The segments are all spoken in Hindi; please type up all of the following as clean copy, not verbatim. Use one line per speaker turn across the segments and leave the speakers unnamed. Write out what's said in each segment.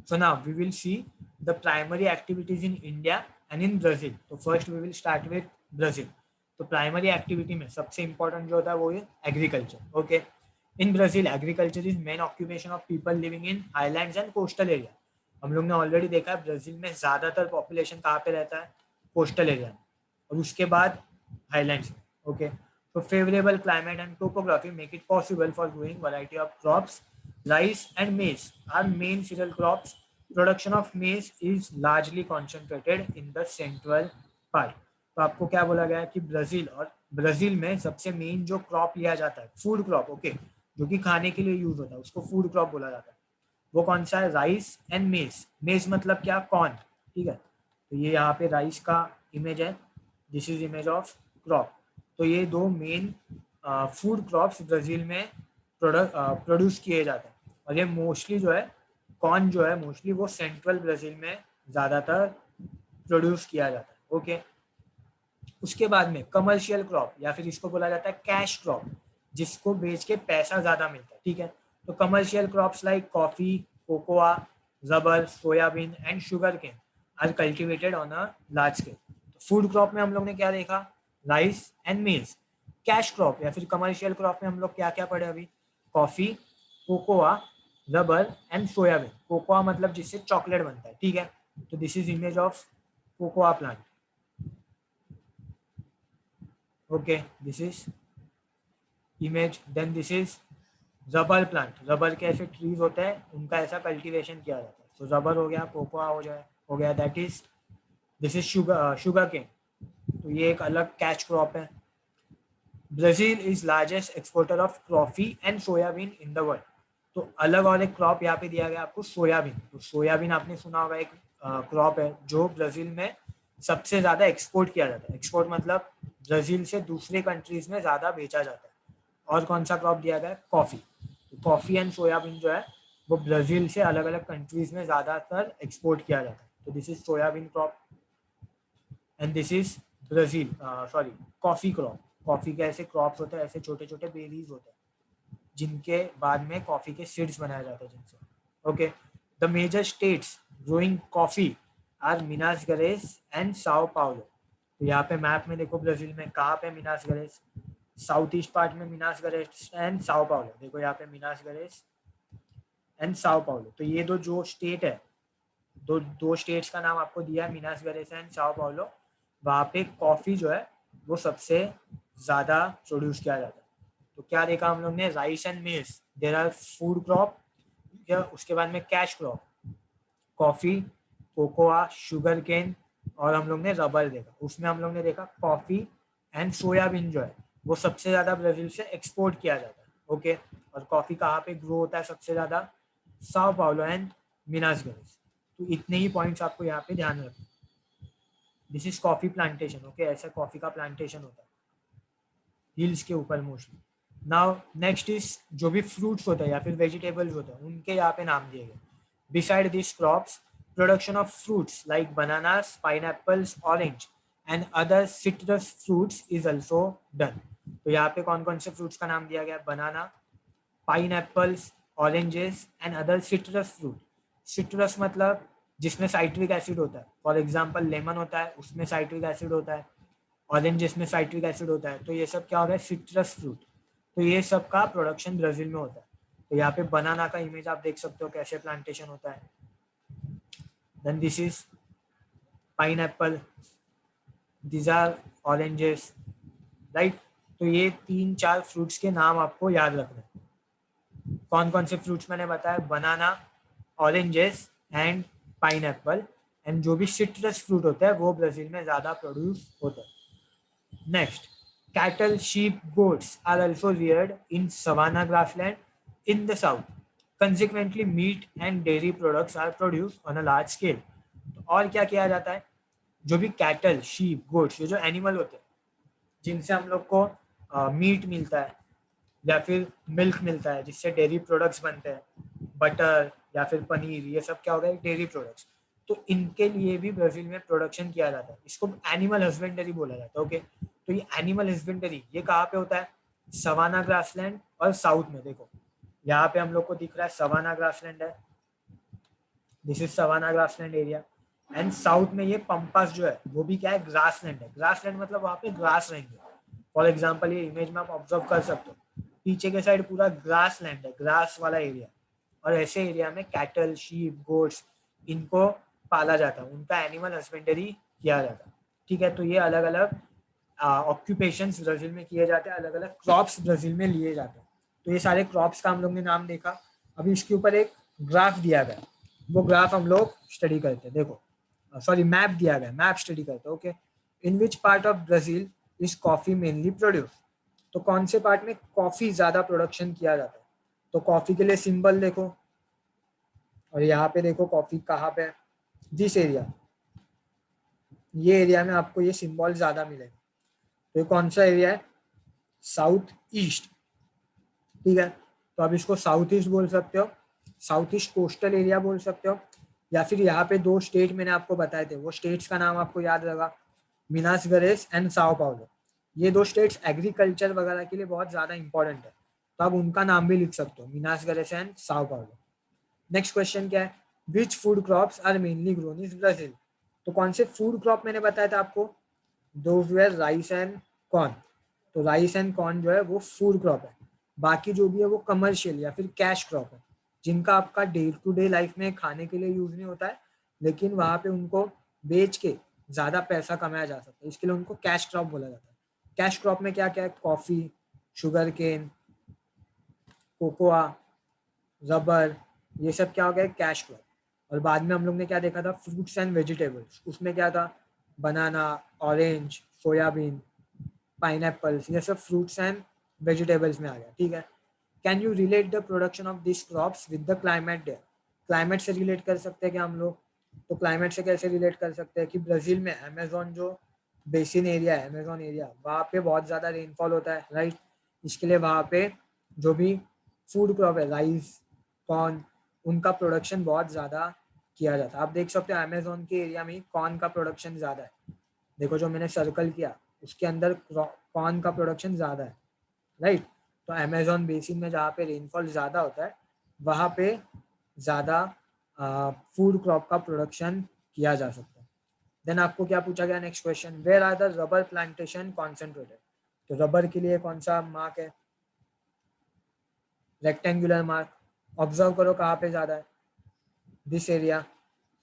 So now we will see the primary activities in India and in Brazil. तो first we will start with Brazil. तो प्राइमरी एक्टिविटी में सबसे इंपॉर्टेंट जो होता है वो है agriculture. Okay, in Brazil agriculture is main occupation of people living in highlands and coastal area. हम लोग ने ऑलरेडी देखा है ब्राजील में ज्यादातर पॉपुलेशन कहाँ पे रहता है, कोस्टल एरिया में, और उसके बाद हाईलैंड्स में. ओके, तो favourable climate and topography make it possible for growing variety of crops. Rice and maize are main cereal crops. Production of maize is largely concentrated in the central part. तो आपको क्या बोला गया है कि ब्राजील में सबसे मेन जो क्रॉप लिया जाता है, फूड क्रॉप, ओके, जो कि खाने के लिए यूज होता है, उसको फूड क्रॉप बोला जाता है. वो कौन सा है? राइस एंड मेज. मेज मतलब क्या? कॉर्न. ठीक है, तो ये यहाँ पे राइस का इमेज है. This is image of crop. तो ये दो मेन फूड क्रॉप्स ब्राजील में प्रोड्यूस किए जाते हैं. और ये मोस्टली जो है कॉर्न जो है मोस्टली वो सेंट्रल ब्राजील में ज़्यादातर प्रोड्यूस किया जाता है. ओके, उसके बाद में कमर्शियल क्रॉप या फिर इसको बोला जाता है कैश क्रॉप, जिसको बेच के पैसा ज़्यादा मिलता है. ठीक है, तो commercial crops like coffee, cocoa, rubber, soybean and sugar cane are cultivated on a large scale. Food crop में हम लोग ने क्या देखा? Rice and maize. Cash crop या फिर कमर्शियल क्रॉप में हम लोग क्या क्या पढ़े अभी? Coffee, cocoa, rubber and soybean. Cocoa मतलब जिससे चॉकलेट बनता है. ठीक है, तो this is image of cocoa plant. Okay, this is image. Then this is rubber plant. Rubber के ऐसे ट्रीज होते हैं, उनका ऐसा कल्टीवेशन किया जाता है. तो रबर हो गया, कोकोआ हो गया, that is this is sugar cane. तो ये एक अलग कैच क्रॉप है. Brazil is largest exporter of coffee and soybean in the world. तो अलग और एक क्रॉप यहाँ पे दिया गया आपको, सोयाबीन. तो सोयाबीन आपने सुना होगा, एक क्रॉप है जो ब्राजील में सबसे ज्यादा एक्सपोर्ट किया जाता है. एक्सपोर्ट मतलब ब्राजील से दूसरे कंट्रीज में ज्यादा बेचा जाता है. और कौन सा क्रॉप दिया गया है? कॉफी. तो कॉफी एंड सोयाबीन जो है वो ब्राजील से अलग अलग कंट्रीज में ज्यादातर एक्सपोर्ट किया जाता है. तो this is soybean crop and this is Brazil sorry coffee crop. Coffee के ऐसे क्रॉप्स होते हैं, ऐसे छोटे छोटे बेरीज होते हैं जिनके बाद में कॉफी के सीड्स बनाए जाते हैं जिनसे. Okay, the major states growing coffee are Minas Gerais and Sao Paulo. तो यहाँ पे मैप में देखो ब्राजील में कहाँ पे मिनास गेरास, साउथ ईस्ट पार्ट में Manas Gerais and Sao Paulo. देखो यहाँ पे Manas Gerais and Sao Paulo. तो ये जो स्टेट है, दो स्टेट्स का नाम आपको दिया है, Manas Gerais and Sao Paulo. वहाँ पे कॉफी जो है वो सबसे ज्यादा प्रोड्यूस किया जाता है. तो क्या देखा हम लोग ने? Rice and maize, there are food crop. उसके बाद में cash crop, coffee, cocoa, sugar cane, और हम लोग ने रबर देखा. उसमें हम लोग ने देखा कॉफी एंड सोयाबीन जो है वो सबसे ज्यादा ब्राजील से एक्सपोर्ट किया जाता है. ओके, और कॉफी कहाँ पे ग्रो होता है सबसे ज्यादा? Sao Paulo and Minas Gerais. तो इतने ही पॉइंट्स आपको यहाँ पे ध्यान रखना. This is coffee plantation. Okay, ऐसा कॉफी का प्लांटेशन होता है हिल्स के ऊपर मोस्टली. नाउ नेक्स्ट इज जो भी फ्रूट्स होते हैं या फिर वेजिटेबल्स होते हैं उनके यहाँ पे नाम दिए गए. Beside this crops, production of fruits like bananas, pineapples, orange and other citrus fruits is also done. तो यहाँ पे कौन कौन से फ्रूट्स का नाम दिया गया? Banana, pineapples, oranges and other citrus fruit. Citrus मतलब जिसमें साइट्रिक एसिड होता है. फॉर एग्जाम्पल लेमन होता है, उसमें साइट्रिक एसिड होता है. ऑरेंजेस में साइट्रिक एसिड होता है. तो ये सब क्या हो गया? Citrus fruit. तो ये सब का प्रोडक्शन ब्राजील में होता है. तो यहाँ पे बनाना का इमेज आप देख सकते हो कैसे प्लांटेशन होता है. Then this is pineapple, this are oranges, right. तो ये 3-4 फ्रूट्स के नाम आपको याद रखना है. कौन कौन से फ्रूट्स मैंने बताया? बनाना, ऑरेंजेस एंड पाइनएप्पल. एंड जो भी सिट्रस फ्रूट होता है वो ब्राजील में ज्यादा प्रोड्यूस होता है. Next, cattle, sheep, goats are also reared in savanna grassland in the south. Consequently, meat and dairy products are produced on a large scale. तो और क्या किया जाता है? जो भी कैटल, शीप, गोट्स, ये जो एनिमल होते हैं जिनसे हम लोग को मीट मिलता है या फिर मिल्क मिलता है, जिससे डेयरी प्रोडक्ट्स बनते हैं, बटर या फिर पनीर, ये सब क्या हो गया? Dairy products. तो इनके लिए भी ब्राजील में प्रोडक्शन किया जाता है. इसको एनिमल हस्बेंडरी बोला जाता है. ओके, तो ये एनिमल हस्बेंडरी ये कहाँ पे होता है? सवाना ग्रासलैंड और साउथ में. देखो यहाँ पे हम लोग को दिख रहा है सवाना ग्रासलैंड है, this is savanna grassland area. And south में ये पंपास जो है वो भी क्या है, ग्रासलैंड है। ग्रासलैंड मतलब वहाँ पे ग्रास रहेंगे। फॉर एग्जाम्पल ये इमेज में आप ऑब्जर्व कर सकते हो, पीछे के साइड पूरा ग्रास लैंड है, ग्रास वाला एरिया। और ऐसे एरिया में कैटल, शीप, गोट्स इनको पाला जाता है, उनका एनिमल हस्बेंडरी किया जाता है। ठीक है, तो ये अलग अलग ऑक्यूपेशंस ब्राजील में किए जाते हैं, अलग अलग क्रॉप्स ब्राजील में लिए जाते हैं। तो ये सारे क्रॉप्स का हम लोग ने नाम देखा। अभी इसके ऊपर एक ग्राफ दिया गया, वो ग्राफ हम लोग स्टडी करते हैं। देखो, सॉरी मैप दिया गया, मैप स्टडी करते हैं। Okay, in which part of Brazil is coffee mainly produce. तो कौन से पार्ट में कॉफी ज्यादा प्रोडक्शन किया जाता है। तो कॉफी के लिए सिंबल देखो, और यहाँ पे देखो कॉफी कहाँ पे है, दिस एरिया, ये एरिया में आपको ये सिंबल ज्यादा मिलेगा। तो ये कौन सा एरिया है, साउथ ईस्ट। ठीक है, तो आप इसको साउथ ईस्ट बोल सकते हो, साउथ ईस्ट कोस्टल एरिया बोल सकते हो, या फिर यहाँ पे दो स्टेट मैंने आपको बताए थे, वो स्टेट्स का नाम आपको याद रहेगा, Manas Gerais and Sao Paulo. ये दो स्टेट्स एग्रीकल्चर वगैरह के लिए बहुत ज्यादा इंपॉर्टेंट है, तो आप उनका नाम भी लिख सकते हो, Minas Gerais and Sao Paulo. Next question क्या है, which food crops are mainly grown in Brazil. तो कौन से फूड क्रॉप मैंने बताया था आपको, those were rice and corn. तो राइस एंड कॉर्न जो है वो फूड क्रॉप है। बाकी जो भी है वो कमर्शियल या फिर कैश क्रॉप है, जिनका आपका डे टू डे लाइफ में खाने के लिए यूज नहीं होता है, लेकिन वहां पे उनको बेच के ज्यादा पैसा कमाया जा सकता है, इसके लिए उनको कैश क्रॉप बोला जाता है। कैश क्रॉप में क्या क्या है, coffee, sugar cane, cocoa, rubber, ये सब क्या हो गया, कैश क्रॉप। और बाद में हम लोग ने क्या देखा था, फ्रूट्स एंड वेजिटेबल्स, उसमें क्या था, बनाना, ऑरेंज, सोयाबीन, पाइनएप्पल्स, ये सब फ्रूट्स एंड वेजिटेबल्स में आ गया। ठीक है, can you relate the production of this crops with the climate there. Climate से रिलेट कर सकते हैं क्या हम लोग। तो क्लाइमेट से कैसे रिलेट कर सकते हैं कि ब्राजील में अमेजोन जो बेसिन एरिया है, अमेजोन एरिया, वहाँ पे बहुत ज़्यादा रेनफॉल होता है, राइट। इसके लिए वहाँ पे जो भी फूड क्रॉप है, राइस, कॉर्न, उनका प्रोडक्शन बहुत ज़्यादा किया जाता है। आप देख सकते हो अमेजोन के एरिया में कॉर्न का प्रोडक्शन ज़्यादा है। देखो जो मैंने सर्कल किया उसके अंदर कॉर्न का प्रोडक्शन ज़्यादा है, राइट। तो अमेजोन बेसिन में जहाँ पे रेनफॉल ज़्यादा होता है, वहाँ पे ज़्यादा फूड क्रॉप का प्रोडक्शन किया जा सकता है। देन आपको क्या पूछा गया, next question, where are the rubber plantation concentrated. तो रबर के लिए कौन सा मार्क है, रेक्टेंगुलर मार्क। ऑब्जर्व करो कहाँ पे ज़्यादा है, दिस एरिया।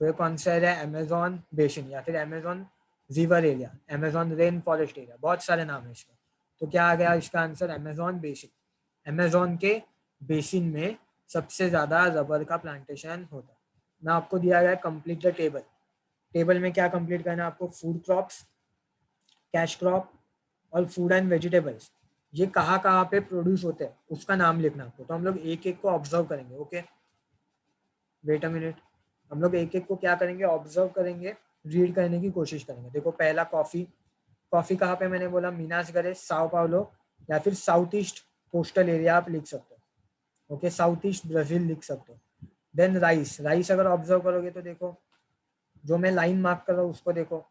तो ये कौन सा एरिया, अमेजोन बेसिन या फिर Amazon river area, Amazon rain forest area, बहुत सारे नाम है इसके। तो क्या आ गया इसका आंसर, अमेजोन बेसिन। अमेजोन के बेसिन में सबसे ज्यादा रबर का प्लांटेशन होता है। ना आपको दिया गया है कंप्लीट द टेबल। टेबल में क्या कंप्लीट करना है आपको, फूड क्रॉप्स, कैश क्रॉप और फूड एंड वेजिटेबल्स, ये कहाँ पे प्रोड्यूस होते हैं उसका नाम लिखना आपको। तो हम लोग एक एक को ऑब्जर्व करेंगे। ओके, वेट अ मिनट, हम लोग एक एक को क्या करेंगे, ऑब्जर्व करेंगे, रीड करने की कोशिश करेंगे। देखो पहला कॉफी, कॉफी कहाँ पे मैंने बोला, मिनास गरेस, साओ पाउलो या फिर साउथ ईस्ट कोस्टल एरिया आप लिख सकते हो। ओके, साउथ ईस्ट ब्राजील लिख सकते हो। देन राइस, राइस अगर ऑब्जर्व करोगे तो देखो जो मैं लाइन मार्क कर रहा हूँ उसको देखो,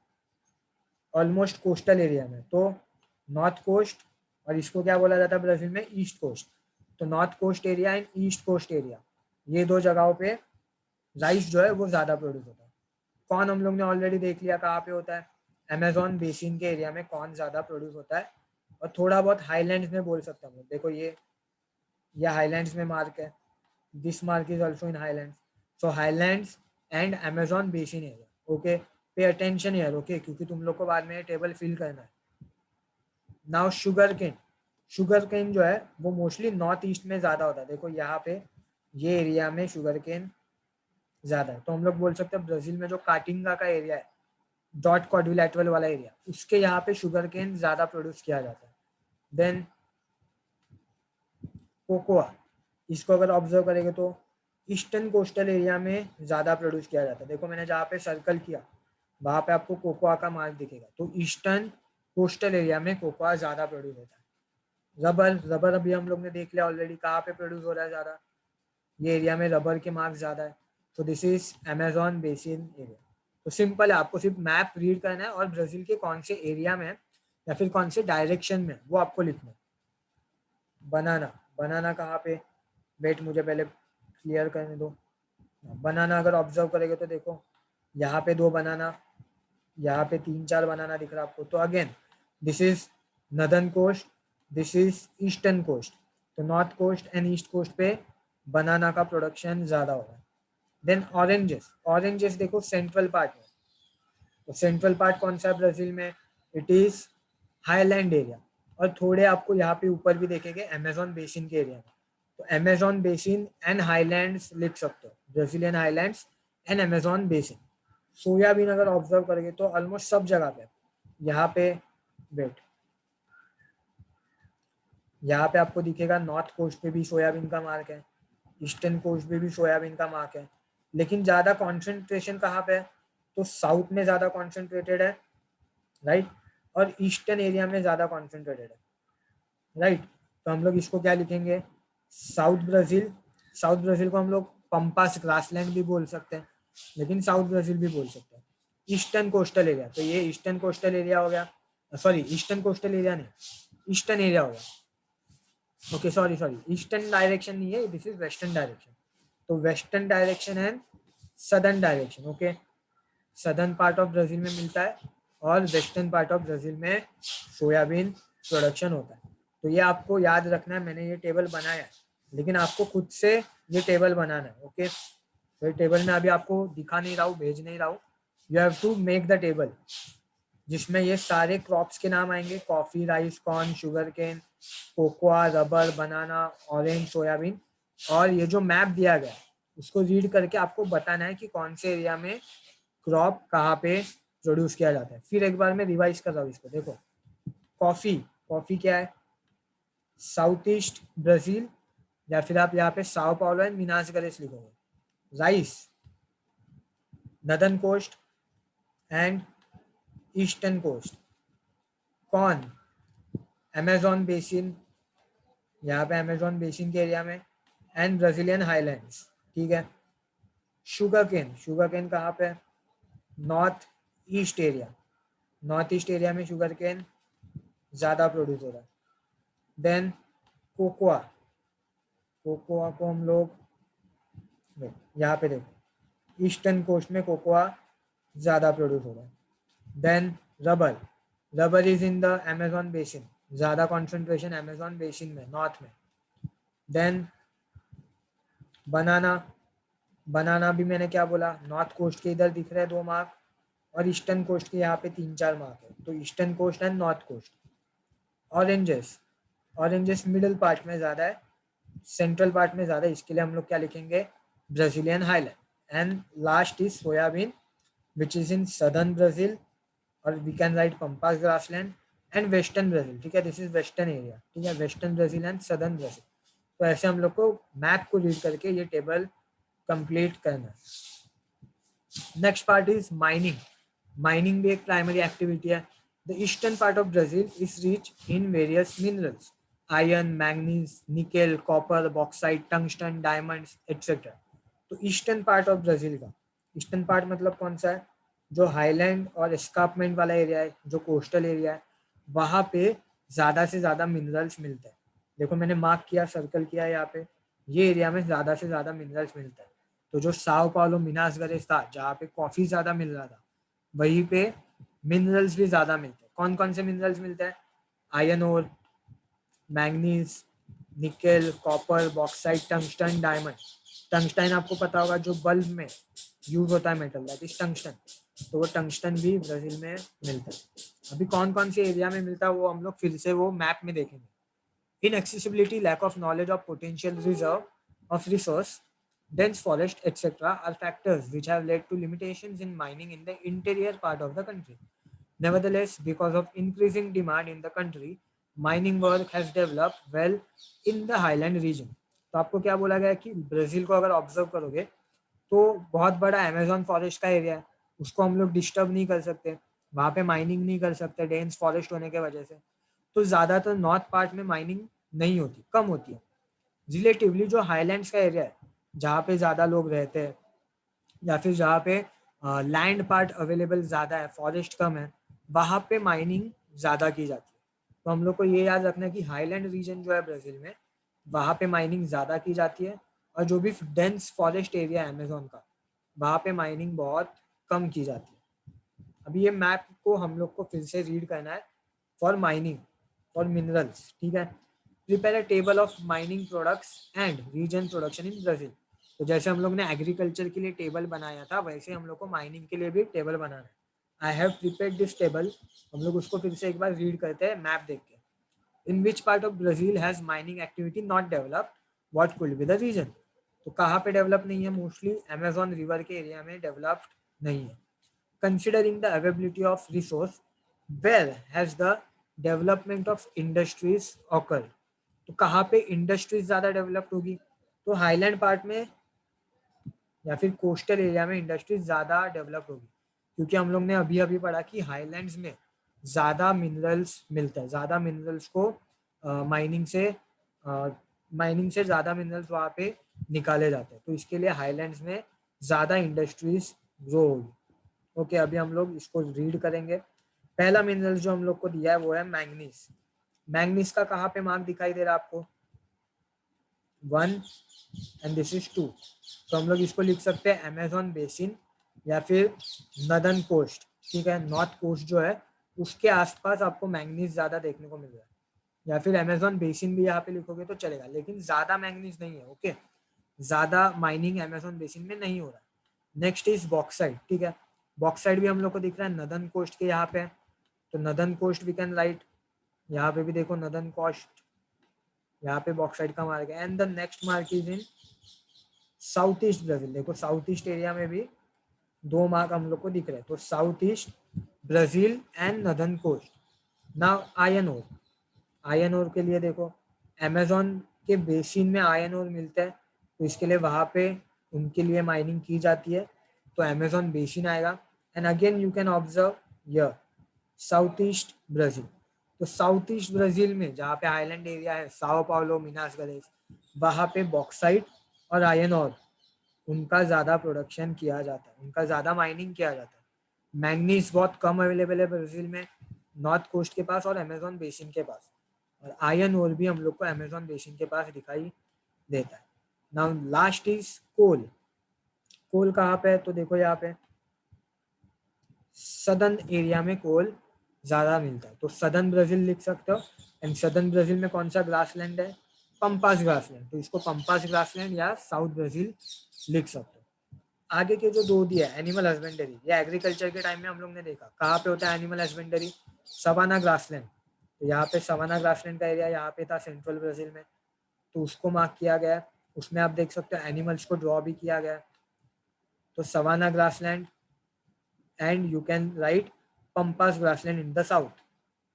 ऑलमोस्ट कोस्टल एरिया में, तो नॉर्थ कोस्ट, और इसको क्या बोला जाता है ब्राजील में, ईस्ट कोस्ट। तो north coast area and east coast area, ये दो जगहों पे राइस जो है वो ज्यादा प्रोड्यूस होता है। कॉर्न हम लोग ने ऑलरेडी देख लिया कहाँ पे होता है, अमेजोन बेसिन के एरिया में कॉर्न ज्यादा प्रोड्यूस होता है। और थोड़ा बहुत हाईलैंड्स में बोल सकते हैं हम लोग, देखो ये हाईलैंड्स में मार्क है, this mark is also in highlands. So highlands and Amazon basin area. Okay, pay attention यार, ओके, क्योंकि तुम लोग को बाद में टेबल फिल करना है। Now sugar cane, sugar cane जो है वो मोस्टली नॉर्थ ईस्ट में ज्यादा होता है। देखो यहाँ पे ये एरिया में शुगर केन ज्यादा है, तो हम लोग बोल सकते हैं ब्राजील में जो काटिंगा का एरिया है, डॉट क्वाड्रिलेटरल वाला एरिया, उसके यहाँ पे शुगर केन ज्यादा प्रोड्यूस किया जाता है। देन कोकोआ, इसको अगर ऑब्जर्व करेंगे तो ईस्टर्न कोस्टल एरिया में ज्यादा प्रोड्यूस किया जाता है। देखो मैंने जहाँ पे सर्कल किया वहां पे आपको कोकोआ का मार्क दिखेगा, तो ईस्टर्न कोस्टल एरिया में कोकोआ ज्यादा प्रोड्यूस होता है। रबर, रबर अभी हम लोग ने देख लिया ऑलरेडी कहाँ पे प्रोड्यूस हो रहा है ज्यादा, ये एरिया में रबर के मार्क्स ज्यादा है। तो this is Amazon basin area. तो सिंपल है, आपको सिर्फ मैप रीड करना है और ब्राजील के कौन से एरिया में या फिर कौन से डायरेक्शन में वो आपको लिखना है। बनाना, बनाना कहाँ पे, वेट मुझे पहले क्लियर करने दो। बनाना अगर ऑब्जर्व करेंगे तो देखो यहाँ पे 2 बनाना, यहाँ पे 3-4 बनाना दिख रहा है आपको। तो again this is northern coast, this is eastern coast. तो north coast and east coast पे बनाना का प्रोडक्शन ज़्यादा हो रहा है। देन ऑरेंजेस, ऑरेंजेस देखो सेंट्रल पार्ट में। तो सेंट्रल पार्ट कौन सा है ब्राज़ील में? It is highland area. और थोड़े आपको यहाँ पे ऊपर भी देखेंगे अमेजोन बेसिन के एरिया में। तो अमेजोन बेसिन एंड हाईलैंड्स लिख सकते हो, Brazilian highlands and Amazon basin. Soybean अगर ऑब्जर्व करेंगे तो ऑलमोस्ट सब जगह पे यहाँ पे, वेट, यहाँ पे आपको दिखेगा नॉर्थ कोस्ट पे भी सोयाबीन का मार्क है, ईस्टर्न कोस्ट पे भी सोयाबीन का मार्क है। लेकिन ज़्यादा कॉन्सेंट्रेशन कहाँ पे है? तो साउथ में ज़्यादा कॉन्सेंट्रेटेड है, राइट, और ईस्टर्न एरिया में ज़्यादा कॉन्सेंट्रेटेड है, राइट। तो हम लोग इसको क्या लिखेंगे? South Brazil. साउथ ब्राज़ील को हम लोग पंपास ग्रासलैंड भी बोल सकते हैं, लेकिन साउथ ब्राज़ील भी बोल सकते हैं। ईस्टर्न कोस्टल एरिया, तो ये ईस्टर्न कोस्टल एरिया हो गया, सॉरी ईस्टर्न कोस्टल एरिया नहीं, ईस्टर्न एरिया हो गया। ओके सॉरी ईस्टर्न डायरेक्शन नहीं है, दिस इज वेस्टर्न डायरेक्शन। तो western direction and southern direction. Okay, southern part of Brazil में मिलता है और वेस्टर्न पार्ट ऑफ ब्राज़ील में सोयाबीन प्रोडक्शन होता है। तो ये आपको याद रखना है, मैंने ये टेबल बनाया है, लेकिन आपको खुद से ये टेबल बनाना है। ओके, तो ये टेबल में अभी आपको दिखा नहीं रहा हूँ, भेज नहीं रहा हूँ, you have to make the table, जिसमें ये सारे क्रॉप्स के नाम आएंगे, coffee, rice, corn, sugar cane, cocoa, rubber, banana, orange, soybean. और ये जो मैप दिया गया है उसको रीड करके आपको बताना है कि कौन से एरिया में क्रॉप कहाँ पे प्रोड्यूस किया जाता है। फिर एक बार मैं रिवाइज कर रहा हूँ इसको, देखो कॉफी, कॉफी क्या है? साउथ ईस्ट ब्राजील, या फिर आप यहाँ पे Sao Paulo and Minas Gerais लिखोगे। Rice northern coast and eastern coast. Corn Amazon basin, यहाँ पे अमेजोन बेसिन के एरिया में, एंड ब्राजीलियन हाईलैंड्स, ठीक है। शुगर केन, शुगर केन कहाँ पे? North east area, north east area में शुगर केन ज़्यादा प्रोड्यूस हो रहा है। देन कोकोआ, कोकोआ को हम लोग यहाँ पे देखो, ईस्टर्न कोस्ट में कोकोआ ज़्यादा प्रोड्यूस हो रहा है। Then rubber, rubber is in the Amazon basin, ज़्यादा कॉन्सेंट्रेशन अमेजोन बेसिन में, नॉर्थ में। देन बनाना, बनाना भी मैंने क्या बोला, नॉर्थ कोस्ट के इधर दिख रहे हैं 2 मार्क, और ईस्टर्न कोस्ट के यहाँ पे 3-4 मार्क है, तो eastern coast and north coast. Oranges, oranges middle part में ज़्यादा है, सेंट्रल पार्ट में ज़्यादा है, इसके लिए हम लोग क्या लिखेंगे? Brazilian highland. And last is soybean which is in southern Brazil, और we can write pampas grassland and western Brazil, ठीक है, दिस इज वेस्टर्न एरिया, ठीक है, western Brazil and southern Brazil. तो ऐसे हम लोग को मैप को रीड करके ये टेबल कंप्लीट करना है। Next part is mining. Mining भी एक प्राइमरी एक्टिविटी है। The eastern part of Brazil is rich in various minerals, iron, manganese, nickel, copper, bauxite, tungsten, diamonds etcetera. तो ईस्टर्न पार्ट ऑफ ब्राज़ील का, ईस्टर्न पार्ट मतलब कौन सा है? जो हाईलैंड और एस्कार्पमेंट वाला एरिया है, जो कोस्टल एरिया है, वहाँ पे ज़्यादा से ज़्यादा मिनरल्स मिलते हैं। देखो मैंने मार्क किया, सर्कल किया यहाँ पे, ये एरिया में ज़्यादा से ज़्यादा मिनरल्स मिलता है। तो जो साओ पाउलो, मिनास गेरास था, जहाँ पे कॉफ़ी ज़्यादा मिल रहा था, वहीं पे मिनरल्स भी ज़्यादा मिलते हैं। कौन कौन से मिनरल्स मिलते हैं? Iron ore, manganese, nickel, copper, bauxite, tungsten, diamond. Tungsten आपको पता होगा जो बल्ब में यूज होता है मेटल, दैट इज टंगस्टन। तो वो टंगस्टन भी ब्राज़ील में मिलता है। अभी कौन कौन से एरिया में मिलता है वो हम लोग फिर से वो मैप में देखेंगे। Inaccessibility, lack of knowledge of potential reserve of resource, dense forest, etc. are factors which have led to limitations in mining in the interior part of the country. Nevertheless, because of increasing demand in the country, mining work has developed well in the highland region. तो आपको क्या बोला गया कि ब्राज़ील को अगर ऑब्जर्व करोगे तो बहुत बड़ा अमेजोन फॉरेस्ट का एरिया है, उसको हम लोग डिस्टर्ब नहीं कर सकते, वहाँ पे माइनिंग नहीं कर सकते डेंस फॉरेस्ट होने के वजह से। तो ज़्यादातर नॉर्थ पार्ट में माइनिंग नहीं होती, कम होती है। रिलेटिवली जो हाईलैंड्स का एरिया है, जहाँ पे ज़्यादा लोग रहते हैं, या फिर जहाँ पे लैंड पार्ट अवेलेबल ज़्यादा है, फॉरेस्ट कम है, वहाँ पे माइनिंग ज़्यादा की जाती है। तो हम लोग को ये याद रखना है कि हाईलैंड रीजन जो है ब्राज़ील में, वहाँ पे माइनिंग ज़्यादा की जाती है, और जो भी डेंस फॉरेस्ट एरिया है अमेजोन का, वहाँ पे माइनिंग बहुत कम की जाती है। अभी ये मैप को हम लोग को फिर से रीड करना है फॉर माइनिंग फॉर मिनरल्स, ठीक है। Prepare a table of mining products and region production in Brazil. तो जैसे हम लोग ने एग्रीकल्चर के लिए टेबल बनाया था, वैसे हम लोग को माइनिंग के लिए भी टेबल बनाना है। I have prepared this table. हम लोग उसको फिर से एक बार रीड करते हैं मैप देख के। In which part of Brazil has mining activity not developed, what could be the region. तो कहाँ पे डेवलप नहीं है? मोस्टली अमेजोन रिवर के एरिया में डेवलप्ड नहीं है। Considering the availability of resource, where has the development of industries occur. तो कहाँ पे इंडस्ट्रीज ज्यादा डेवलप्ड होगी? तो हाईलैंड पार्ट में या फिर कोस्टल एरिया में इंडस्ट्रीज ज़्यादा डेवलप होगी, क्योंकि हम लोग ने अभी अभी पढ़ा कि हाईलैंड्स में ज़्यादा मिनरल्स मिलता है, ज़्यादा मिनरल्स को माइनिंग से ज़्यादा मिनरल्स वहाँ पे निकाले जाते हैं। तो इसके लिए हाईलैंड्स में ज़्यादा इंडस्ट्रीज ग्रो होगी। ओके, अभी हम लोग इसको रीड करेंगे। पहला मिनरल जो हम लोग को दिया है वो है मैंगनीज। मैंगनीज का कहाँ पे मार्क दिखाई दे रहा है आपको? 1 एंड दिस इज 2। तो हम लोग इसको लिख सकते हैं अमेजोन बेसिन या फिर नदन कोस्ट, ठीक है। नॉर्थ कोस्ट जो है उसके आसपास आपको मैंगनीज ज़्यादा देखने को मिल रहा है, या फिर अमेजोन बेसिन भी यहाँ पे लिखोगे तो चलेगा, लेकिन ज़्यादा मैंगनीज नहीं है। ओके, ज़्यादा माइनिंग अमेजोन बेसिन में नहीं हो रहा है। नेक्स्ट इज बॉक्साइड, ठीक है। बॉक्साइड भी हम लोग को दिख रहा है नदन कोस्ट के यहाँ पे, तो northern coast we can write. यहाँ पे भी देखो नदन कोस्ट, यहाँ पे बॉक्साइड का मार्क है। And the next mark is in south east Brazil. देखो साउथ ईस्ट एरिया में भी 2 मार्क हम लोग को दिख रहे हैं, तो south east Brazil and northern coast. Now iron ore, iron ore के लिए देखो अमेजोन के बेसिन में आयरन ओर मिलता है, तो इसके लिए वहाँ पे उनके लिए माइनिंग की जाती है, तो अमेजोन बेसिन आएगा। And again you can observe here south east Brazil. तो साउथ ईस्ट ब्राजील में जहाँ पे आइलैंड एरिया है, साओ पाउलो, मिनास गेरास, वहाँ पे बॉक्साइट और आयरन ओर उनका ज़्यादा प्रोडक्शन किया जाता है, उनका ज़्यादा माइनिंग किया जाता है। मैंगनीज बहुत कम अवेलेबल है ब्राज़ील में, नॉर्थ कोस्ट के पास और अमेजोन बेसिन के पास, और आयरन ओर भी हम लोग को अमेजोन बेसिन के पास दिखाई देता है। नाउ लास्ट इज कोल। कोल कहाँ पे है? तो देखो यहाँ पे सदर्न एरिया में कोल ज़्यादा मिलता है, तो सदर्न ब्राज़ील लिख सकते हो। एंड सदर्न ब्राज़ील में कौन सा ग्रासलैंड है? पंपास ग्रासलैंड, तो इसको पंपास ग्रासलैंड या साउथ ब्राज़ील लिख सकते हो। आगे के जो 2 दिया है एनिमल हस्बेंडरी, ये एग्रीकल्चर के टाइम में हम लोग ने देखा कहाँ पे होता है एनिमल हस्बेंडरी? Savanna grassland. तो यहाँ पे सवाना ग्रासलैंड का एरिया यहाँ पे था सेंट्रल ब्राज़ील में, तो उसको मार्क किया गया है। उसमें आप देख सकते हो एनिमल्स को ड्रॉ भी किया गया है, तो savanna grassland and you can write pampas grassland in the south.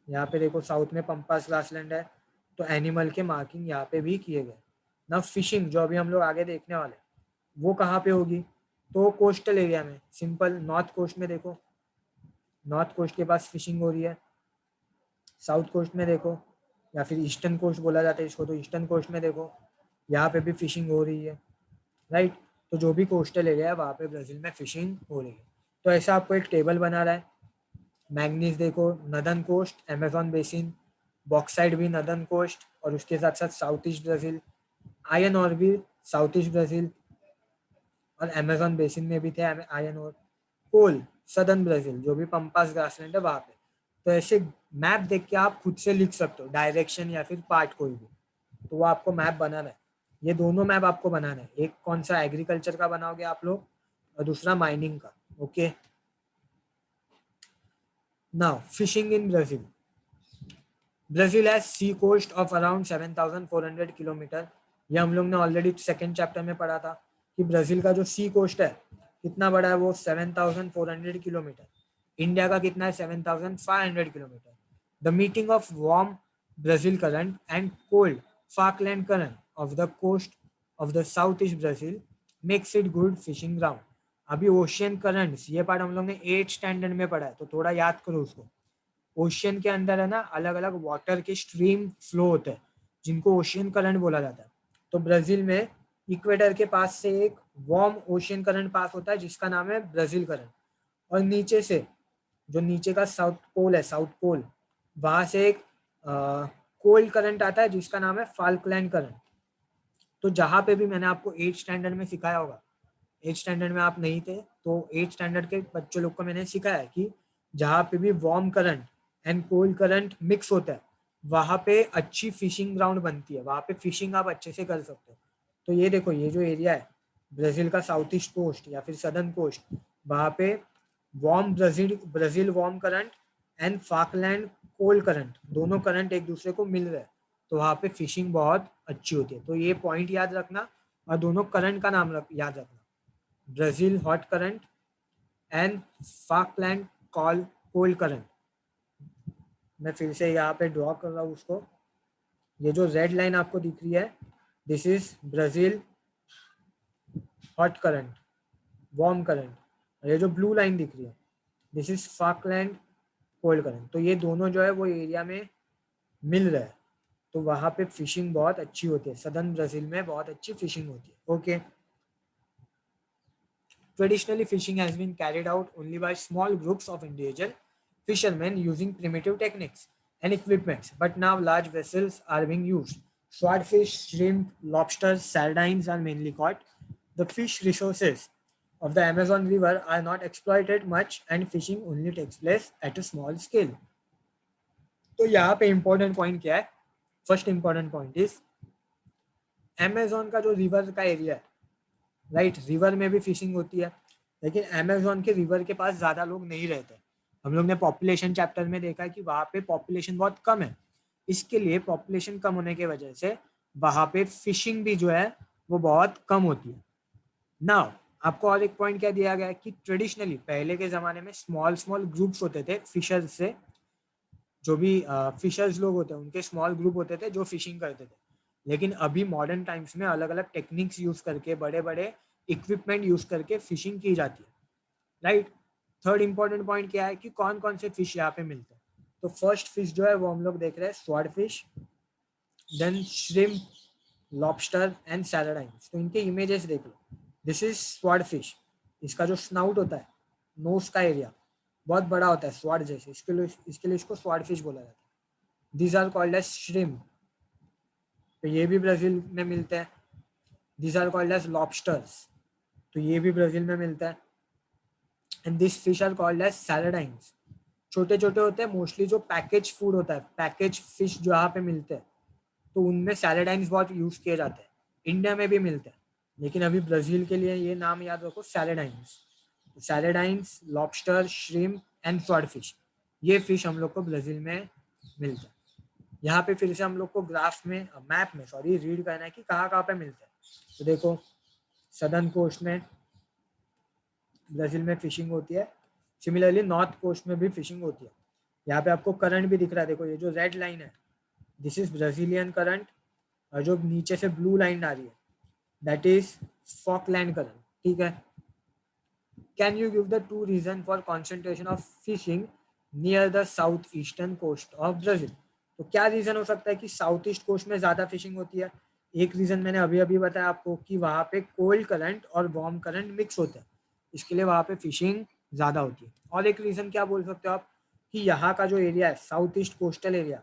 यहाँ पे देखो साउथ में पंपास ग्रासलैंड है, तो एनिमल के मार्किंग यहाँ पे भी किए गए। ना फिशिंग जो अभी हम लोग आगे देखने वाले वो कहाँ पे होगी? तो कोस्टल एरिया में, सिंपल नॉर्थ कोस्ट में देखो, नॉर्थ कोस्ट के पास फिशिंग हो रही है। साउथ कोस्ट में देखो, या फिर ईस्टर्न कोस्ट बोला जाता है इसको, तो ईस्टर्न कोस्ट में देखो यहाँ पे भी फिशिंग हो रही है, राइट। तो जो भी कोस्टल एरिया है वहाँ पे ब्राज़ील में फिशिंग हो रही है। तो ऐसा आपको एक टेबल बना रहा है। मैंगनीज देखो northern coast Amazon basin, bauxite भी नदर्न कोस्ट और उसके साथ साथ साउथ ईस्ट ब्राज़ील, आयरन और भी साउथ ईस्ट ब्राज़ील और अमेजोन बेसिन में भी थे आयरन और। कोल सदर्न ब्राज़ील, जो भी पंपास ग्रासलैंड है वहाँ पे। तो ऐसे मैप देख के आप खुद से लिख सकते हो डायरेक्शन या फिर पार्ट कोई भी, तो वो आपको मैप बनाना है। ये दोनों मैप आपको बनाना है, एक कौन सा एग्रीकल्चर का बनाओगे आप लोग और दूसरा माइनिंग का। Okay, now fishing in Brazil. Brazil has sea coast of around 7,400 kilometre. ये हम लोग ने ऑलरेडी सेकेंड चैप्टर में पढ़ा था कि ब्राज़ील का जो सी कोस्ट है कितना बड़ा है, वो 7,400 किलोमीटर। इंडिया का कितना है? 7,500 kilometre. The meeting of warm Brazil current and cold Falkland current of the coast of the south east Brazil makes it good fishing ground. अभी ओशियन करंट्स ये पार्ट हम लोग ने 8th स्टैंडर्ड में पढ़ा है, तो थोड़ा याद करो उसको। ओशियन के अंदर है ना अलग अलग वाटर के स्ट्रीम फ्लो होते हैं, जिनको ओशियन करंट बोला जाता है। तो ब्राज़ील में इक्वेटर के पास से एक वार्म ओशियन करंट पास होता है जिसका नाम है ब्राज़ील करंट, और नीचे से जो नीचे का साउथ पोल है, साउथ पोल, वहां से एक कोल्ड करंट आता है जिसका नाम है फाल्कलैंड करंट। तो जहाँ पे भी मैंने आपको 8th स्टैंडर्ड में सिखाया होगा, 8th स्टैंडर्ड में आप नहीं थे तो 8th स्टैंडर्ड के बच्चों लोग को मैंने सिखाया है कि जहाँ पे भी warm current and cold current mix होता है वहाँ पे अच्छी फिशिंग ग्राउंड बनती है, वहाँ पे फिशिंग आप अच्छे से कर सकते हो। तो ये देखो, ये जो एरिया है ब्राज़ील का साउथ ईस्ट कोस्ट या फिर सदर्न कोस्ट, वहाँ पे warm Brazil warm current and Falkland cold current, दोनों करंट एक दूसरे को मिल रहे हैं, तो वहाँ पे फिशिंग बहुत अच्छी होती है। तो ये पॉइंट याद रखना और दोनों करंट का नाम याद रखना, Brazil hot current and Falkland cold current. मैं फिर से यहाँ पे ड्रॉ कर रहा हूँ उसको। ये जो रेड लाइन आपको दिख रही है, this is Brazil hot current warm current, और ये जो ब्लू लाइन दिख रही है this is Falkland cold current. तो ये दोनों जो है वो एरिया में मिल रहा है, तो वहाँ पे फिशिंग बहुत अच्छी होती है, सदर्न ब्राज़ील में बहुत अच्छी फिशिंग होती है। Okay, traditionally fishing has been carried out only by small groups of individual fishermen using primitive techniques and equipments, but now large vessels are being used. Swordfish, shrimp, lobsters, sardines are mainly caught. The fish resources of the Amazon River are not exploited much and fishing only takes place at a small scale. तो यहाँ पे इम्पोर्टेंट पॉइंट क्या है? First important point is Amazon का जो रिवर का एरिया है, राइट, रिवर में भी फिशिंग होती है, लेकिन अमेजोन के रिवर के पास ज़्यादा लोग नहीं रहते। हम लोग ने पॉपुलेशन चैप्टर में देखा है कि वहाँ पे पॉपुलेशन बहुत कम है, इसके लिए पॉपुलेशन कम होने की वजह से वहाँ पे फिशिंग भी जो है वो बहुत कम होती है। नाउ आपको और एक पॉइंट क्या दिया गया है कि ट्रेडिशनली पहले के ज़माने में स्मॉल स्मॉल ग्रुप्स होते थे फिशर्स से, जो भी फिशर्स लोग होते हैं उनके स्मॉल ग्रुप होते थे जो फिशिंग करते थे, लेकिन अभी मॉडर्न टाइम्स में अलग अलग टेक्निक्स यूज़ करके बड़े बड़े इक्विपमेंट यूज़ करके फिशिंग की जाती है, राइट। थर्ड इंपॉर्टेंट पॉइंट क्या है कि कौन कौन से फिश यहाँ पे मिलते हैं। तो फर्स्ट फिश जो है वो हम लोग देख रहे हैं swordfish, then shrimp, lobster and sardines. तो इनके इमेजेस देख लो, दिस इज स्वॉर्ड फिश, इसका जो स्नाउट होता है, नोज का एरिया बहुत बड़ा होता है स्वॉर्ड जैसे, इसके लिए इसको स्वॉर्ड फिश बोला जाता है। These are called as shrimp, तो ये भी ब्राज़ील में मिलते हैं। These are called as lobsters, तो ये भी ब्राज़ील में मिलता है। And this fish are called as sardines, छोटे छोटे होते हैं, मोस्टली जो पैकेज फूड होता है, पैकेज फिश जो यहाँ पे मिलते हैं, तो उनमें सैलाडाइन्स बहुत यूज़ किए जाते हैं, इंडिया में भी मिलते हैं, लेकिन अभी ब्राज़ील के लिए ये नाम याद रखो, सैलाडाइन्स। सैलाडाइन्स, लॉबस्टर, श्रिम्प एंड स्वॉर्डफिश, ये फिश हम लोग को ब्राज़ील में मिलता है। यहाँ पे फिर से हम लोग को ग्राफ में, मैप में सॉरी, रीड करना है कि कहाँ कहाँ पे मिलते हैं। तो देखो, सदर्न कोस्ट में ब्राज़ील में फिशिंग होती है, सिमिलरली नॉर्थ कोस्ट में भी फिशिंग होती है। यहाँ पे आपको करंट भी दिख रहा है, देखो ये जो रेड लाइन है दिस इज ब्राज़ीलियन करंट, और जो नीचे से ब्लू लाइन आ रही है दैट इज फॉकलैंड करंट, ठीक है। Can you give the two reason for concentration of fishing near the south eastern coast of Brazil? तो क्या रीजन हो सकता है कि साउथ ईस्ट कोस्ट में ज़्यादा फिशिंग होती है? एक रीजन मैंने अभी अभी बताया आपको कि वहाँ पे कोल्ड करंट और वार्म करंट मिक्स होते हैं, इसके लिए वहाँ पे फिशिंग ज़्यादा होती है। और एक रीज़न क्या बोल सकते हो आप कि यहाँ का जो एरिया है साउथ ईस्ट कोस्टल एरिया,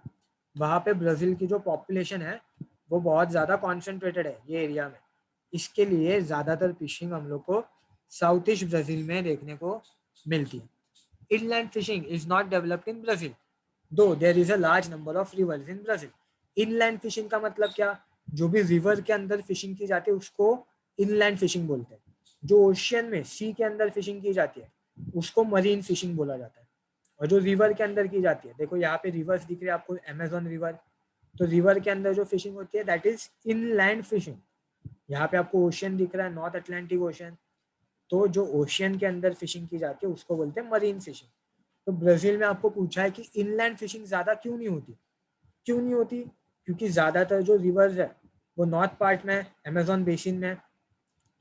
वहाँ पे ब्राज़ील की जो पॉपुलेशन है वो बहुत ज़्यादा कॉन्सेंट्रेटेड है ये एरिया में, इसके लिए ज़्यादातर फिशिंग हम लोग को साउथ ईस्ट ब्राज़ील में देखने को मिलती है। Inland fishing is not developed in Brazil though there is a large number of rivers in Brazil. Inland fishing का मतलब क्या? जो भी रिवर के अंदर फिशिंग की जाती है उसको इनलैंड फिशिंग बोलते हैं। जो ओशियन में, सी के अंदर फिशिंग की जाती है उसको मरीन फिशिंग बोला जाता है। और जो रिवर के अंदर की जाती है, देखो यहाँ पे रिवर्स दिख रही है आपको, अमेजोन रिवर, तो रिवर के अंदर जो फिशिंग होती है दैट इज इनलैंड फिशिंग। यहाँ पे आपको ओशियन दिख रहा है, नॉर्थ अटलांटिक ओशियन, तो जो ओशियन के अंदर फिशिंग की जाती है उसको बोलते हैं मरीन फिशिंग। तो ब्राज़ील में आपको पूछा है कि इनलैंड फिशिंग ज़्यादा क्यों नहीं होती? क्यों नहीं होती? क्योंकि ज़्यादातर जो रिवर्स है वो नॉर्थ पार्ट में, अमेजोन बेसिन में,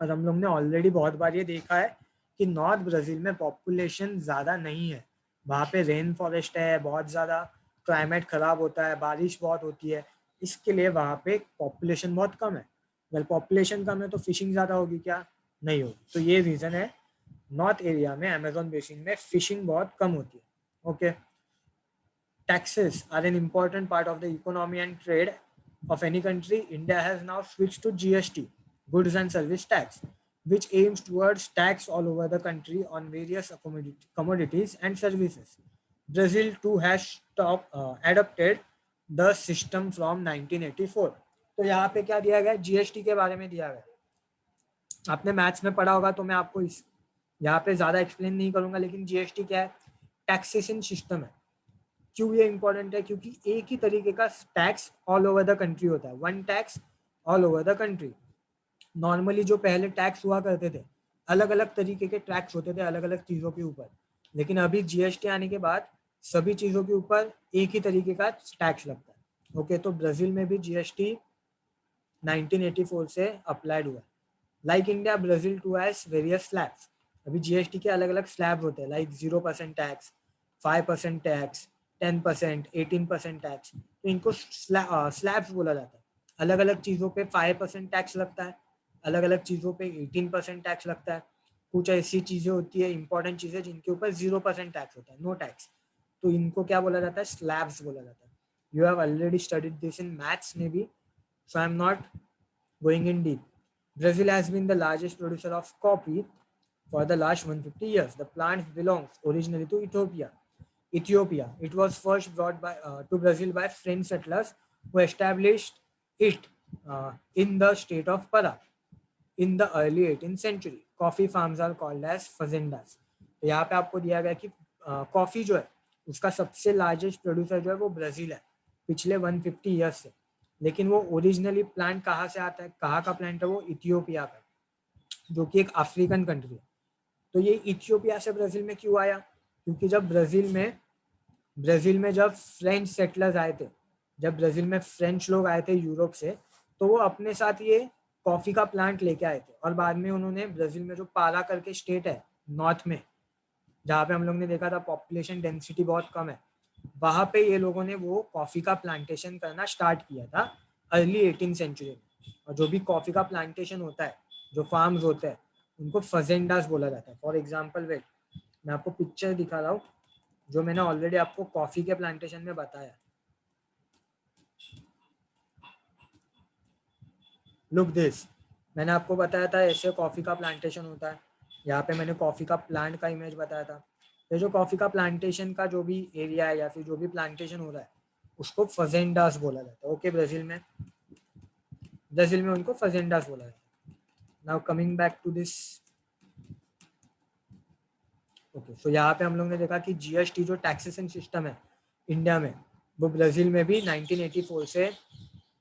और हम लोग ने ऑलरेडी बहुत बार ये देखा है कि नॉर्थ ब्राज़ील में पॉपुलेशन ज़्यादा नहीं है, वहाँ पे रेन फॉरेस्ट है, बहुत ज़्यादा क्लाइमेट ख़राब होता है, बारिश बहुत होती है, इसके लिए वहाँ पे पॉपुलेशन बहुत कम है। अगर पॉपुलेशन कम है तो फिशिंग ज़्यादा होगी क्या? नहीं होगी। तो ये रीज़न है नॉर्थ एरिया में, अमेजोन बेसिन में फिशिंग बहुत कम होती है। Okay, taxes are an important part of the economy and trade of any country, India has now switched to GST, goods and service tax, which aims towards tax all over the country on various commodities and services. Brazil too has adopted the system from 1984. तो यहाँ पे क्या दिया गया, GST के बारे में दिया गया। आपने मैथ्स में पढ़ा होगा, तो मैं आपको इस यहाँ पे ज्यादा एक्सप्लेन नहीं करूंगा, लेकिन GST क्या है, टैक्सेशन सिस्टम है। क्यों ये इंपॉर्टेंट है, क्योंकि एक ही तरीके का tax all over the country होता है, one tax all over the country. Normally जो पहले टैक्स हुआ करते थे, अलग अलग तरीके के टैक्स होते थे अलग अलग चीजों के ऊपर, लेकिन अभी GST आने के बाद सभी चीजों के ऊपर एक ही तरीके का टैक्स लगता है। ओके, तो ब्राजील में भी GST 1984 से अप्लाइड हुआ है। Like India, Brazil too has various slabs. अभी GST के अलग अलग स्लैब होते हैं, लाइक 0% टैक्स, 5% टैक्स, 10%, 18% टैक्स। तो इनको स्लैब्स बोला जाता है। अलग अलग चीज़ों पे 5% टैक्स लगता है, अलग अलग चीज़ों पे 18% टैक्स लगता है। कुछ ऐसी चीज़ें होती है, इंपॉर्टेंट चीज़ें, जिनके ऊपर 0% टैक्स होता है, नो टैक्स। तो इनको क्या बोला जाता है, स्लैब्स बोला जाता है। You have already studied this in maths में भी, so I'm not going in deep. Brazil has been the largest producer of coffee for the last 150 years. The plant belongs originally to Ethiopia. It was first brought to Brazil by French settlers who established it in the state of Pará in the early 18th century. Coffee farms are called as fazendas. तो यहाँ पे आपको दिया गया कि कॉफी जो है उसका सबसे लार्जेस्ट प्रोड्यूसर जो है वो ब्राजील है पिछले 150 ईयर्स से। लेकिन वो ओरिजिनली प्लांट कहाँ से आता है, कहाँ का प्लांट है, वो इथियोपिया का, जो कि एक अफ्रीकन कंट्री है। तो ये इथियोपिया से ब्राजील में क्यों आया, क्योंकि जब ब्राजील में जब फ्रेंच सेटलर्स आए थे, जब ब्राजील में फ्रेंच लोग आए थे यूरोप से, तो वो अपने साथ ये कॉफी का प्लांट लेके आए थे। और बाद में उन्होंने ब्राजील में जो पारा करके स्टेट है नॉर्थ में, जहाँ पे हम लोग ने देखा था पॉपुलेशन डेंसिटी बहुत कम है, वहां पे ये लोगों ने वो कॉफी का प्लांटेशन करना स्टार्ट किया था अर्ली 18th सेंचुरी में। और जो भी कॉफी का प्लांटेशन होता है, जो फार्म्स होते हैं, उनको फजेंडास बोला जाता है। फॉर एग्जांपल वेट, मैं आपको पिक्चर दिखा रहा हूँ जो मैंने ऑलरेडी आपको कॉफी के प्लांटेशन में बताया। लुक दिस, मैंने आपको बताया था ऐसे कॉफी का प्लांटेशन होता है। यहाँ पे मैंने कॉफी का प्लांट का इमेज बताया था। ये जो कॉफी का प्लांटेशन का जो भी एरिया है या फिर जो भी प्लांटेशन हो रहा है, उसको फजेंडास बोला जाता है। ओके, ब्राजील में उनको फजेंडास बोला जाता है। Now coming back to this, okay, so यहाँ पे हम लोग ने देखा कि GST जो टैक्सेशन सिस्टम है इंडिया में, वो ब्राजील में भी 1984 से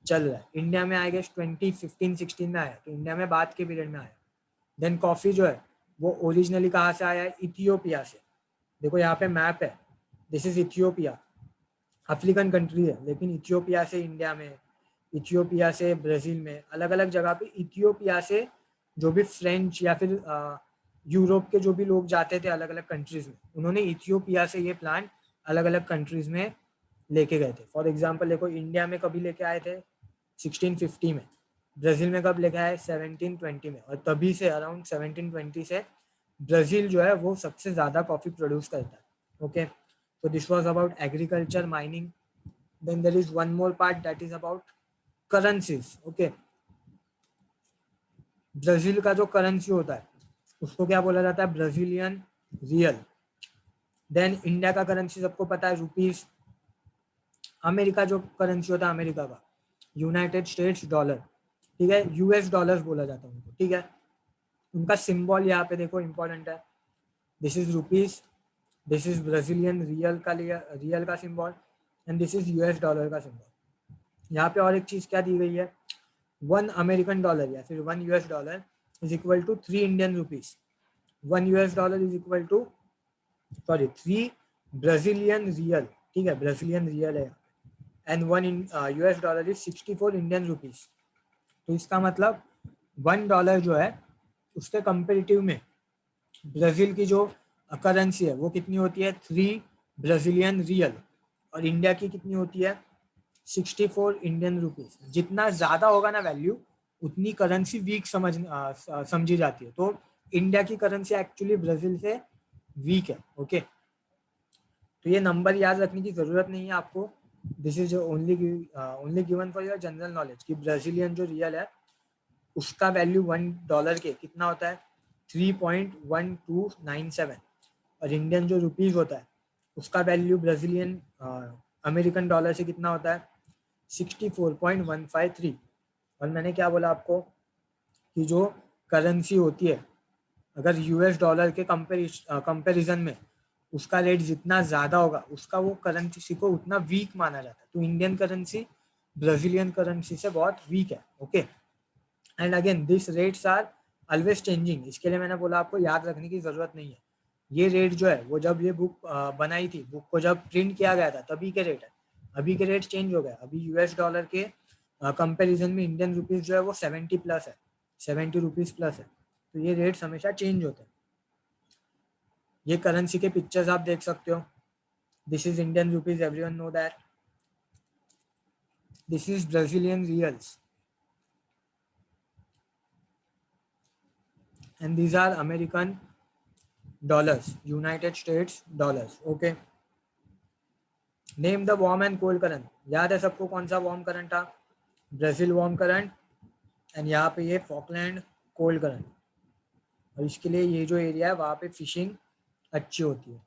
चल रहा है। इंडिया में आई गेस 2015-16 में आया, तो इंडिया में बाद के पीरियड में आया। देन कॉफी जो है वो ओरिजिनली कहाँ से आया है, इथियोपिया से। देखो यहाँ पे मैप है, this is Ethiopia, African country है, लेकिन इथियोपिया से इंडिया में, इथियोपिया से ब्राजील में, अलग अलग जगह पे इथियोपिया से जो भी फ्रेंच या फिर यूरोप के जो भी लोग जाते थे अलग अलग कंट्रीज में, उन्होंने इथियोपिया से ये प्लांट अलग अलग कंट्रीज में लेके गए थे। फॉर एग्जांपल देखो, इंडिया में कभी लेके आए थे 1650 में, ब्राजील में कब लेके आए 1720 में, और तभी से अराउंड 1720 से ब्राजील जो है वो सबसे ज़्यादा कॉफ़ी प्रोड्यूस करता है। Okay, so this was about agriculture, mining. Then there is one more part that is about currencies. Okay, Brazil का जो करेंसी होता है उसको क्या बोला जाता है, ब्राजीलियन रियल। देन इंडिया का करेंसी सबको पता है, रुपीस। अमेरिका जो करेंसी होता है अमेरिका का, यूनाइटेड स्टेट्स डॉलर, ठीक है, US डॉलर्स बोला जाता है उनको, ठीक है। उनका सिंबल यहाँ पे देखो इंपॉर्टेंट है, this is rupees, this is Brazilian real का symbol, and this is US dollar का सिंबल। यहाँ पे और एक चीज क्या दी गई है, 1 अमेरिकन डॉलर या फिर 1 US dollar is equal to 3 Indian rupees. 1 US dollar is equal to 3 Brazilian real, ठीक है, ब्राजीलियन रियल है, and 1 US dollar is 64 Indian rupees. तो इसका मतलब $1 जो है उसके कंपेरेटिव में ब्राजील की जो करेंसी है वो कितनी होती है, 3 ब्राजीलियन रियल, और इंडिया की कितनी होती है, 64 इंडियन रुपीज। जितना ज्यादा होगा ना वैल्यू, उतनी करेंसी वीक समझी जाती है। तो इंडिया की करेंसी एक्चुअली ब्राजील से वीक है। ओके, तो ये नंबर याद रखने की जरूरत नहीं है आपको, this is only given for your general knowledge कि ब्राजीलियन जो रियल है उसका वैल्यू $1 के कितना होता है 3.1297 और इंडियन जो रुपीज होता है उसका वैल्यू ब्राजीलियन अमेरिकन डॉलर से कितना होता है 64.153। और मैंने क्या बोला आपको कि जो करेंसी होती है अगर यूएस डॉलर के कंपैरिजन में उसका रेट जितना ज़्यादा होगा उसका वो करेंसी को उतना वीक माना जाता है। तो इंडियन करेंसी ब्राजीलियन करेंसी से बहुत वीक है। Okay, and again this rates are always changing. इसके लिए मैंने बोला आपको याद रखने की ज़रूरत नहीं है। ये रेट जो है वो जब ये बुक बनाई थी, बुक को जब प्रिंट किया गया था तभी के रेट है। अभी के रेट चेंज हो गए। अभी यूएस डॉलर के कंपैरिजन में इंडियन रुपीज़ जो है वो 70 प्लस है, 70 रुपीज़ प्लस है। तो ये रेट्स हमेशा चेंज होते हैं। ये करेंसी के पिक्चर्स आप देख सकते हो। This is Indian rupees, everyone know that. This is Brazilian reals and these are American dollars, United States dollars. Okay, name the warm and cold current. याद है सबको कौन सा वार्म करंट था? ब्राजील वार्म करंट, एंड यहाँ पे ये फॉकलैंड कोल्ड करंट। और इसके लिए ये जो एरिया है वहाँ पे फिशिंग अच्छी होती है।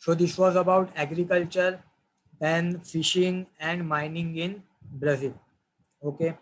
So this was about agriculture, then fishing and mining in Brazil. Okay.